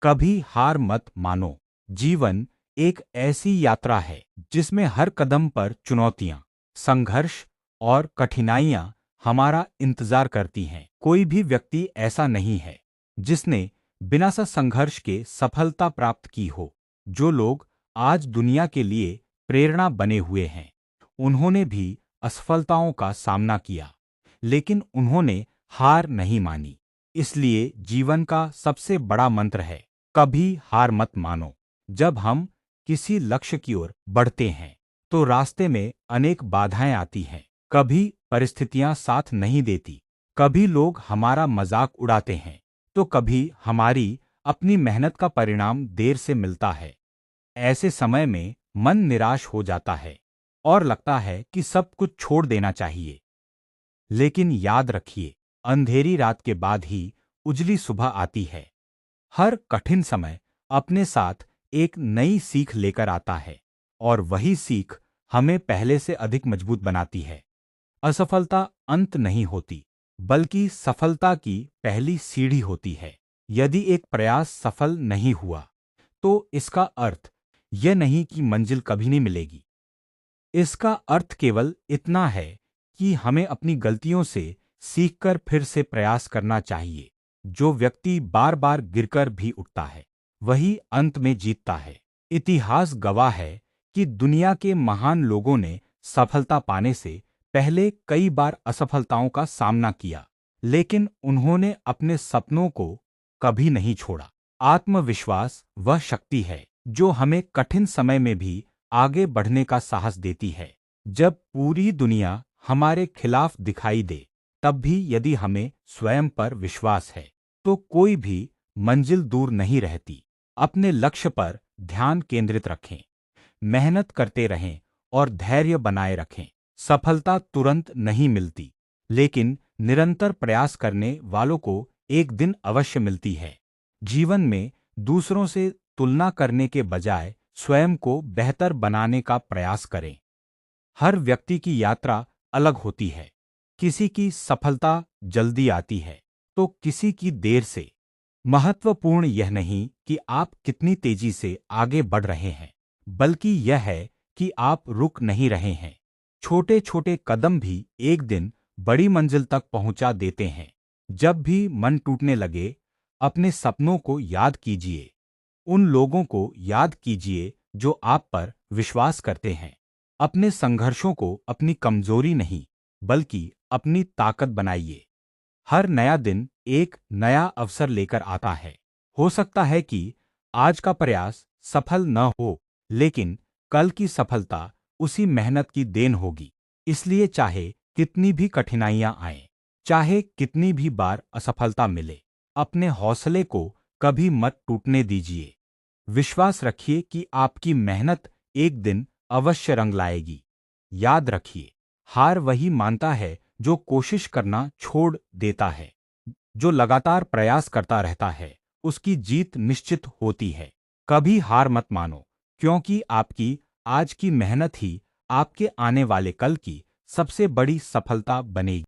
कभी हार मत मानो। जीवन एक ऐसी यात्रा है जिसमें हर कदम पर चुनौतियां, संघर्ष और कठिनाइयां हमारा इंतजार करती हैं। कोई भी व्यक्ति ऐसा नहीं है जिसने बिना सा संघर्ष के सफलता प्राप्त की हो। जो लोग आज दुनिया के लिए प्रेरणा बने हुए हैं, उन्होंने भी असफलताओं का सामना किया, लेकिन उन्होंने हार नहीं मानी। इसलिए जीवन का सबसे बड़ा मंत्र है, कभी हार मत मानो। जब हम किसी लक्ष्य की ओर बढ़ते हैं तो रास्ते में अनेक बाधाएं आती हैं। कभी परिस्थितियां साथ नहीं देती, कभी लोग हमारा मजाक उड़ाते हैं, तो कभी हमारी अपनी मेहनत का परिणाम देर से मिलता है। ऐसे समय में मन निराश हो जाता है और लगता है कि सब कुछ छोड़ देना चाहिए। लेकिन याद रखिए, अंधेरी रात के बाद ही उजली सुबह आती है। हर कठिन समय अपने साथ एक नई सीख लेकर आता है, और वही सीख हमें पहले से अधिक मजबूत बनाती है। असफलता अंत नहीं होती, बल्कि सफलता की पहली सीढ़ी होती है। यदि एक प्रयास सफल नहीं हुआ, तो इसका अर्थ यह नहीं कि मंजिल कभी नहीं मिलेगी। इसका अर्थ केवल इतना है कि हमें अपनी गलतियों से सीखकर फिर से प्रयास करना चाहिए। जो व्यक्ति बार बार गिरकर भी उठता है, वही अंत में जीतता है। इतिहास गवाह है कि दुनिया के महान लोगों ने सफलता पाने से पहले कई बार असफलताओं का सामना किया, लेकिन उन्होंने अपने सपनों को कभी नहीं छोड़ा। आत्मविश्वास वह शक्ति है जो हमें कठिन समय में भी आगे बढ़ने का साहस देती है। जब पूरी दुनिया हमारे खिलाफ दिखाई दे, तब भी यदि हमें स्वयं पर विश्वास है, तो कोई भी मंजिल दूर नहीं रहती। अपने लक्ष्य पर ध्यान केंद्रित रखें, मेहनत करते रहें और धैर्य बनाए रखें। सफलता तुरंत नहीं मिलती, लेकिन निरंतर प्रयास करने वालों को एक दिन अवश्य मिलती है। जीवन में दूसरों से तुलना करने के बजाय स्वयं को बेहतर बनाने का प्रयास करें। हर व्यक्ति की यात्रा अलग होती है। किसी की सफलता जल्दी आती है, तो किसी की देर से। महत्वपूर्ण यह नहीं कि आप कितनी तेजी से आगे बढ़ रहे हैं, बल्कि यह है कि आप रुक नहीं रहे हैं। छोटे छोटे कदम भी एक दिन बड़ी मंजिल तक पहुंचा देते हैं। जब भी मन टूटने लगे, अपने सपनों को याद कीजिए। उन लोगों को याद कीजिए जो आप पर विश्वास करते हैं। अपने संघर्षों को अपनी कमजोरी नहीं, बल्कि अपनी ताकत बनाइए। हर नया दिन एक नया अवसर लेकर आता है। हो सकता है कि आज का प्रयास सफल न हो, लेकिन कल की सफलता उसी मेहनत की देन होगी। इसलिए चाहे कितनी भी कठिनाइयां आएं, चाहे कितनी भी बार असफलता मिले, अपने हौसले को कभी मत टूटने दीजिए। विश्वास रखिए कि आपकी मेहनत एक दिन अवश्य रंग लाएगी। याद रखिए, हार वही मानता है जो कोशिश करना छोड़ देता है। जो लगातार प्रयास करता रहता है, उसकी जीत निश्चित होती है। कभी हार मत मानो, क्योंकि आपकी आज की मेहनत ही आपके आने वाले कल की सबसे बड़ी सफलता बनेगी।